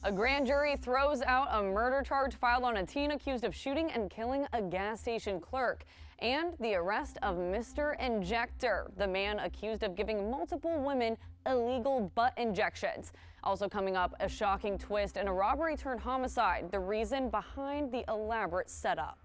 A grand jury throws out a murder charge filed on a teen accused of shooting and killing a gas station clerk. And the arrest of Mr. Injector, the man accused of giving multiple women illegal butt injections. Also coming up, a shocking twist in a robbery turned homicide, the reason behind the elaborate setup.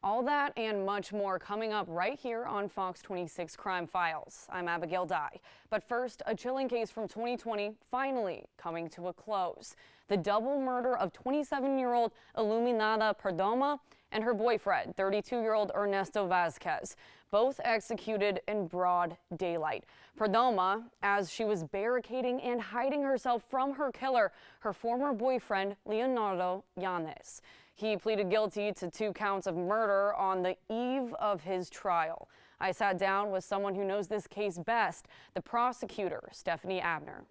All that and much more coming up right here on Fox 26 Crime Files. I'm Abigail Dye. But first, a chilling case from 2020 finally coming to a close. The double murder of 27-year-old Iluminada Perdomo and her boyfriend, 32-year-old Ernesto Vasquez, both executed in broad daylight. Perdomo, as she was barricading and hiding herself from her killer, her former boyfriend, Leonardo Yanez. He pleaded guilty to 2 counts of murder on the eve of his trial. I sat down with someone who knows this case best, the prosecutor, Stephanie Abner.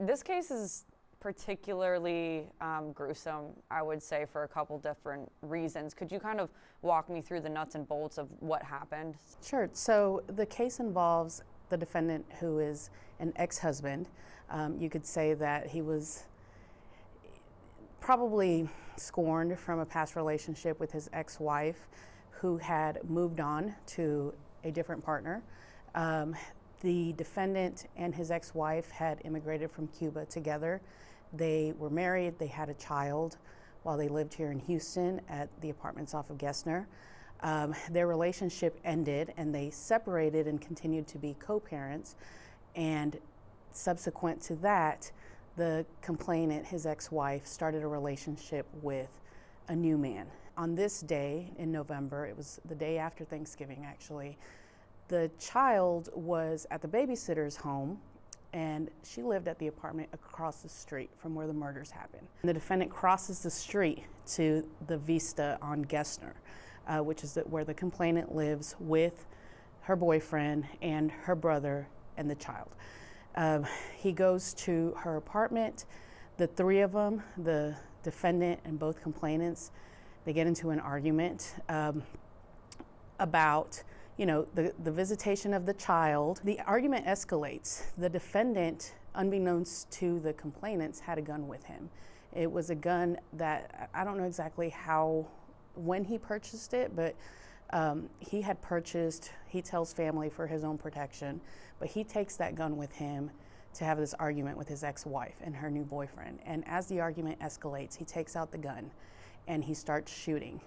This case is particularly gruesome, I would say, for a couple different reasons. Could you kind of walk me through the nuts and bolts of what happened? Sure. So the case involves the defendant, who is an ex-husband. You could say that he was probably scorned from a past relationship with his ex-wife, who had moved on to a different partner. The defendant and his ex-wife had immigrated from Cuba together. They were married, they had a child while they lived here in Houston at the apartments off of Gessner. Their relationship ended and they separated and continued to be co-parents. And subsequent to that, the complainant, his ex-wife, started a relationship with a new man. On this day in November, it was the day after Thanksgiving actually, the child was at the babysitter's home and she lived at the apartment across the street from where the murders happened. The defendant crosses the street to the Vista on Gessner, which is where the complainant lives with her boyfriend and her brother and the child. He goes to her apartment. The 3 of them, the defendant and both complainants, they get into an argument about the visitation of the child. The argument escalates. The defendant, unbeknownst to the complainants, had a gun with him. It was a gun that, I don't know exactly when he purchased it, but he had purchased, he tells family, for his own protection, but he takes that gun with him to have this argument with his ex-wife and her new boyfriend. And as the argument escalates, he takes out the gun and he starts shooting.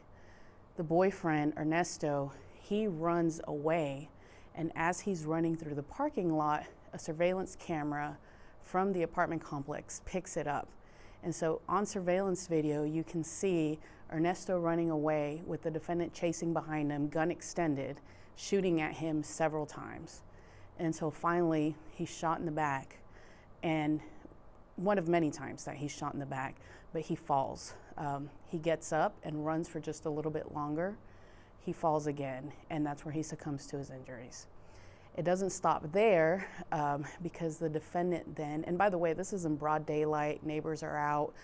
The boyfriend, Ernesto, he runs away, and as he's running through the parking lot, a surveillance camera from the apartment complex picks it up. And so on surveillance video, you can see Ernesto running away with the defendant chasing behind him, gun extended, shooting at him several times. And so finally, he's shot in the back, and one of many times that he's shot in the back, but he falls. He gets up and runs for just a little bit longer. He falls again, and that's where he succumbs to his injuries. It doesn't stop there because the defendant then, and by the way, this is in broad daylight, neighbors are out,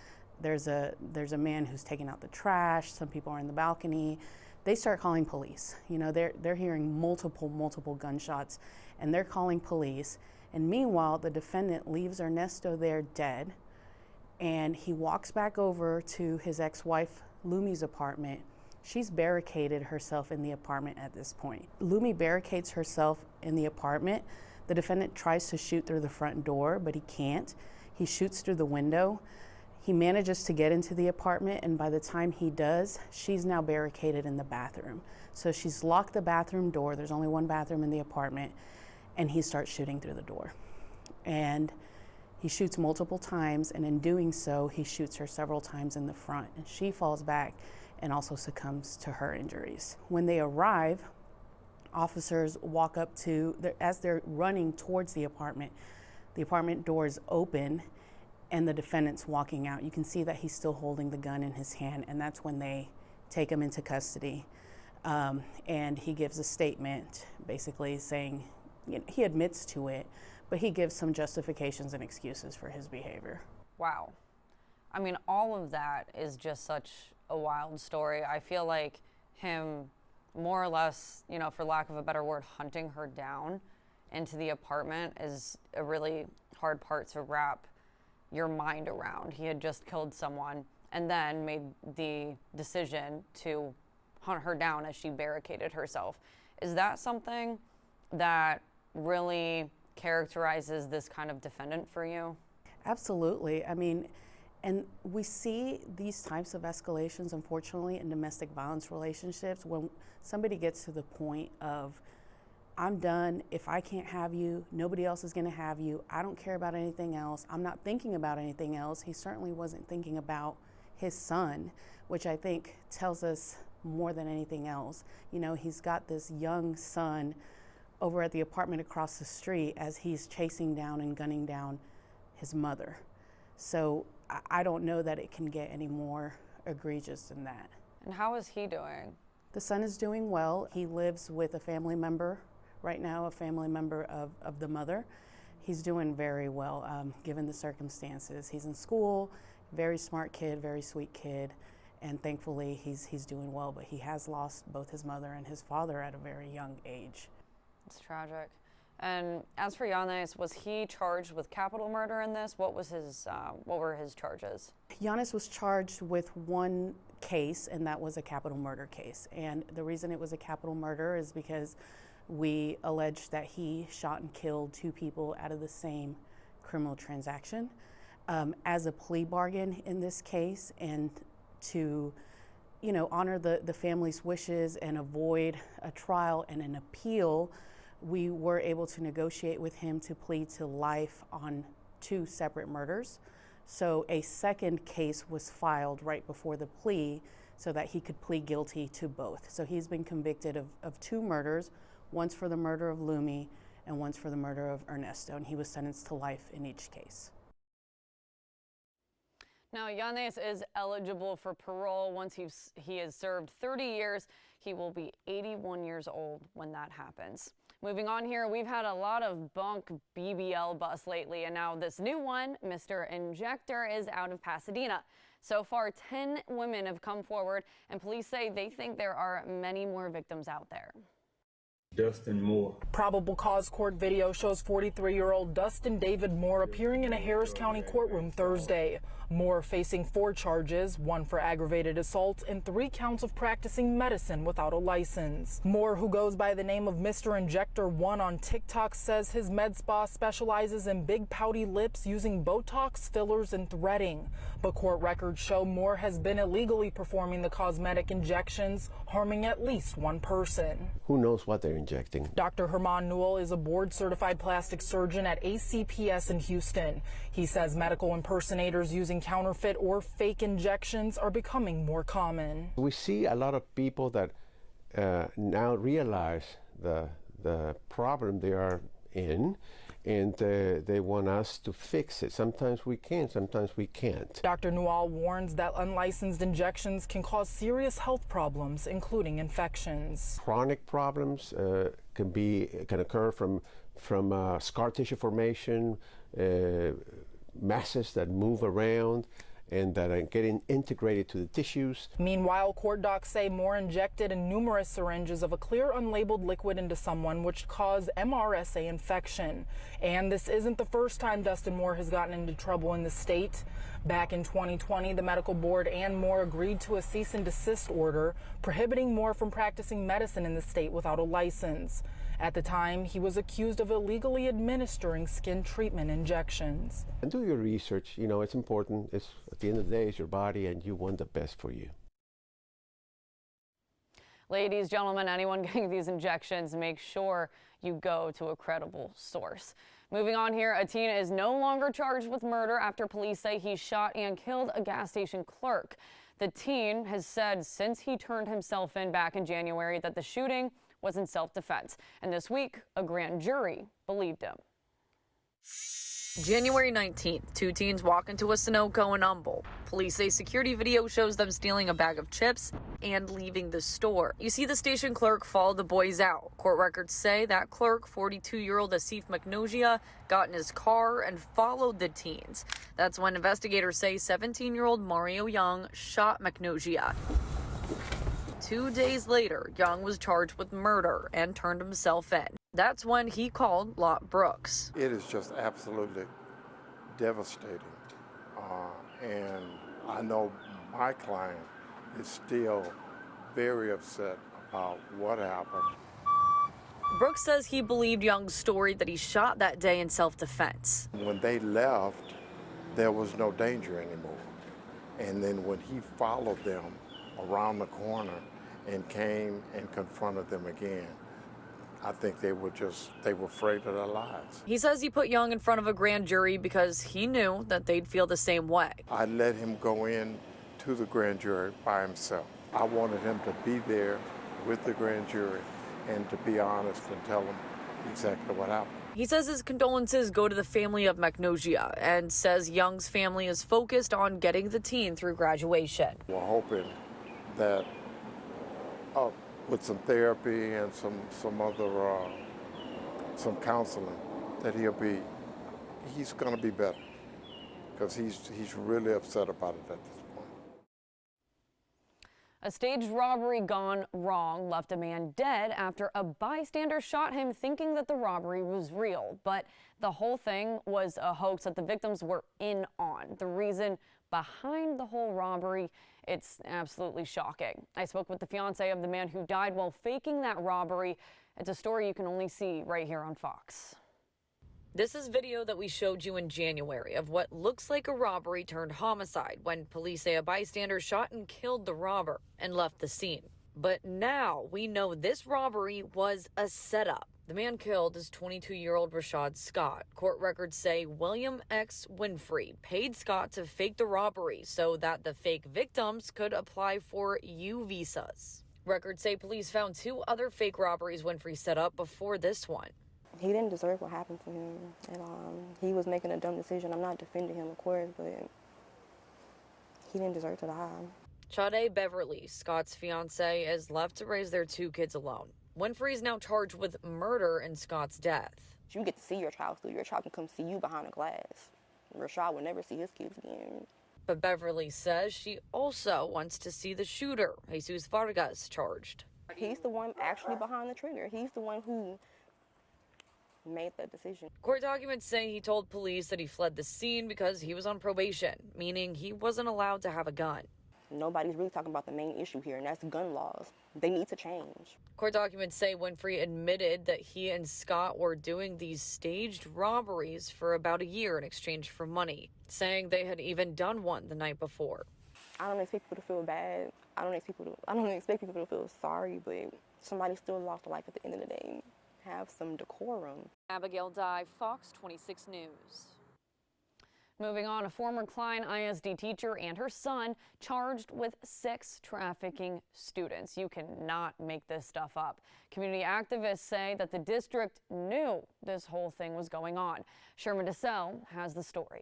there's a man who's taking out the trash, some people are in the balcony. They start calling police. They're hearing multiple gunshots, and they're calling police. And meanwhile, the defendant leaves Ernesto there dead, and he walks back over to his ex-wife Lumi's apartment. She's barricaded herself in the apartment at this point. Lumi barricades herself in the apartment. The defendant tries to shoot through the front door, but he can't. He shoots through the window. He manages to get into the apartment, and by the time he does, she's now barricaded in the bathroom. So she's locked the bathroom door. There's only one bathroom in the apartment, and he starts shooting through the door. And he shoots multiple times, and in doing so, he shoots her several times in the front, and she falls back and also succumbs to her injuries. When they arrive, officers walk up as they're running towards the apartment doors open, and the defendant's walking out. You can see that he's still holding the gun in his hand, and that's when they take him into custody. And he gives a statement basically saying, he admits to it, but he gives some justifications and excuses for his behavior. Wow. I mean, all of that is just such a wild story. I feel like him more or less, for lack of a better word, hunting her down into the apartment is a really hard part to wrap your mind around. He had just killed someone and then made the decision to hunt her down as she barricaded herself. Is that something that really characterizes this kind of defendant for you? Absolutely. I mean, and we see these types of escalations, unfortunately, in domestic violence relationships when somebody gets to the point of, I'm done. If I can't have you, nobody else is going to have you. I don't care about anything else. I'm not thinking about anything else. He certainly wasn't thinking about his son, which I think tells us more than anything else. You know, he's got this young son over at the apartment across the street as he's chasing down and gunning down his mother. So I don't know that it can get any more egregious than that. And how is he doing? The son is doing well. He lives with a family member right now, a family member of the mother. He's doing very well given the circumstances. He's in school, very smart kid, very sweet kid, and thankfully he's doing well, but he has lost both his mother and his father at a very young age. It's tragic. And as for Yanez, was he charged with capital murder in this? What were his charges? Yanez was charged with one case, and that was a capital murder case. And the reason it was a capital murder is because we alleged that he shot and killed two people out of the same criminal transaction. As a plea bargain in this case, and to honor the family's wishes and avoid a trial and an appeal, we were able to negotiate with him to plead to life on two separate murders. So a second case was filed right before the plea so that he could plead guilty to both. So he's been convicted of two murders, once for the murder of Lumi and once for the murder of Ernesto, and he was sentenced to life in each case. Now, Yanez is eligible for parole once he has served 30 years. He will be 81 years old when that happens. Moving on here, we've had a lot of bunk BBL busts lately, and now this new one, Mr. Injector, is out of Pasadena. So far, 10 women have come forward, and police say they think there are many more victims out there. Dustin Moore. Probable cause court video shows 43-year-old Dustin David Moore appearing in a Harris County courtroom Thursday. Moore facing 4 charges, 1 for aggravated assault and 3 counts of practicing medicine without a license. Moore, who goes by the name of Mr. Injector 1 on TikTok, says his med spa specializes in big pouty lips using Botox, fillers, and threading. But court records show Moore has been illegally performing the cosmetic injections, harming at least 1 person. Who knows what they're injecting? Dr. Herman Newell is a board-certified plastic surgeon at ACPS in Houston. He says medical impersonators using counterfeit or fake injections are becoming more common. We see a lot of people that now realize the problem they are in, and they want us to fix it. Sometimes we can, sometimes we can't. Dr. Newell warns that unlicensed injections can cause serious health problems, including infections. Chronic problems can occur from scar tissue formation, masses that move around and that are getting integrated to the tissues. Meanwhile, court docs say Moore injected in numerous syringes of a clear unlabeled liquid into someone, which caused MRSA infection. And this isn't the first time Dustin Moore has gotten into trouble in the state. Back in 2020, the medical board and Moore agreed to a cease and desist order prohibiting Moore from practicing medicine in the state without a license. At the time, he was accused of illegally administering skin treatment injections. And do your research. You know, it's important. It's, at the end of the day, it's your body, and you want the best for you. Ladies, gentlemen, anyone getting these injections, make sure you go to a credible source. Moving on here, a teen is no longer charged with murder after police say he shot and killed a gas station clerk. The teen has said since he turned himself in back in January that the shooting was in self-defense. And this week, a grand jury believed him. January 19th, 2 teens walk into a Sunoco in Humble. Police say security video shows them stealing a bag of chips and leaving the store. You see the station clerk follow the boys out. Court records say that clerk, 42-year-old Asif Maknogia, got in his car and followed the teens. That's when investigators say 17-year-old Mario Young shot Maknogia. 2 days later, Young was charged with murder and turned himself in. That's when he called Lot Brooks. It is just absolutely devastating. And I know my client is still very upset about what happened. Brooks says he believed Young's story that he shot that day in self-defense. When they left, there was no danger anymore. And then when he followed them around the corner and came and confronted them again, I think they were afraid of their lives. He says he put Young in front of a grand jury because he knew that they'd feel the same way. I let him go in to the grand jury by himself. I wanted him to be there with the grand jury and to be honest and tell them exactly what happened. He says his condolences go to the family of Magnosia and says Young's family is focused on getting the teen through graduation. We're hoping that with some therapy and some counseling, that he's going to be better, because he's really upset about it at this point. A staged robbery gone wrong left a man dead after a bystander shot him thinking that the robbery was real. But the whole thing was a hoax that the victims were in on. The reason behind the whole robbery, it's absolutely shocking. I spoke with the fiance of the man who died while faking that robbery. It's a story you can only see right here on Fox. This is video that we showed you in January of what looks like a robbery turned homicide when police say a bystander shot and killed the robber and left the scene. But now we know this robbery was a setup. The man killed is 22-year-old Rashad Scott. Court records say William X. Winfrey paid Scott to fake the robbery so that the fake victims could apply for U visas. Records say police found 2 other fake robberies Winfrey set up before this one. He didn't deserve what happened to him, and he was making a dumb decision. I'm not defending him, of course, but he didn't deserve to die. Chade Beverly, Scott's fiance, is left to raise their 2 kids alone. Winfrey is now charged with murder in Scott's death. You get to see your child, so your child can come see you behind the glass. Rashad will never see his kids again. But Beverly says she also wants to see the shooter, Jesus Vargas, charged. He's the one actually behind the trigger. He's the one who made that decision. Court documents say he told police that he fled the scene because he was on probation, meaning he wasn't allowed to have a gun. Nobody's really talking about the main issue here, and that's gun laws. They need to change. Court documents say Winfrey admitted that he and Scott were doing these staged robberies for about a year in exchange for money, saying they had even done one the night before. I don't expect people to feel bad. I don't expect people to feel sorry, but somebody still lost a life at the end of the day. Have some decorum. Abigail Dye, Fox 26 News. Moving on, a former Klein ISD teacher and her son charged with sex trafficking students. You cannot make this stuff up. Community activists say that the district knew this whole thing was going on. Sherman DeSalle has the story.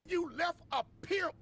You left a pimp.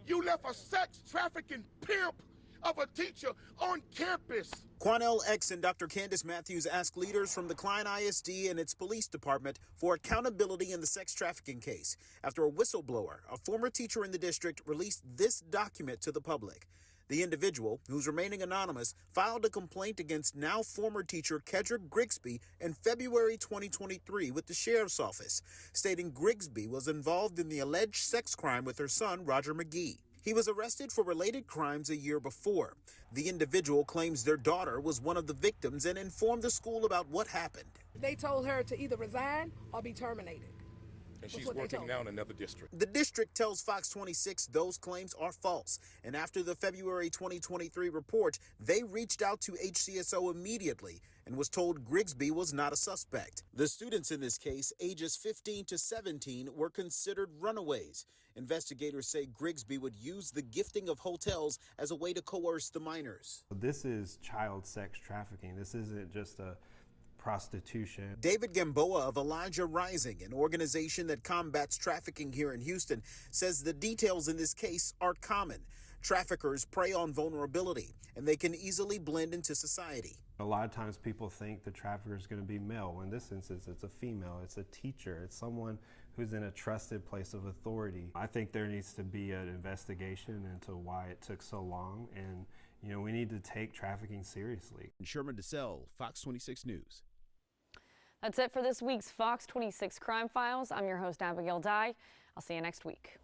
You left a sex trafficking pimp of a teacher on campus. Quanell X and Dr. Candace Matthews asked leaders from the Klein ISD and its police department for accountability in the sex trafficking case after a whistleblower, a former teacher in the district, released this document to the public. The individual, who's remaining anonymous, filed a complaint against now former teacher Kedrick Grigsby in February 2023 with the sheriff's office, stating Grigsby was involved in the alleged sex crime with her son, Roger McGee. He was arrested for related crimes a year before. The individual claims their daughter was one of the victims and informed the school about what happened. They told her to either resign or be terminated. And she's working now in another district. The district tells Fox 26 those claims are false. And after the February 2023 report, they reached out to HCSO immediately and was told Grigsby was not a suspect. The students in this case, ages 15 to 17, were considered runaways. Investigators say Grigsby would use the gifting of hotels as a way to coerce the minors. This is child sex trafficking. This isn't just a prostitution. David Gamboa of Elijah Rising, an organization that combats trafficking here in Houston, says the details in this case are common. Traffickers prey on vulnerability, and they can easily blend into society. A lot of times people think the trafficker is going to be male. In this instance, it's a female, it's a teacher, it's someone who's in a trusted place of authority. I think there needs to be an investigation into why it took so long, and we need to take trafficking seriously. Sherman DeSalle, Fox 26 News. That's it for this week's Fox 26 Crime Files. I'm your host, Abigail Dye. I'll see you next week.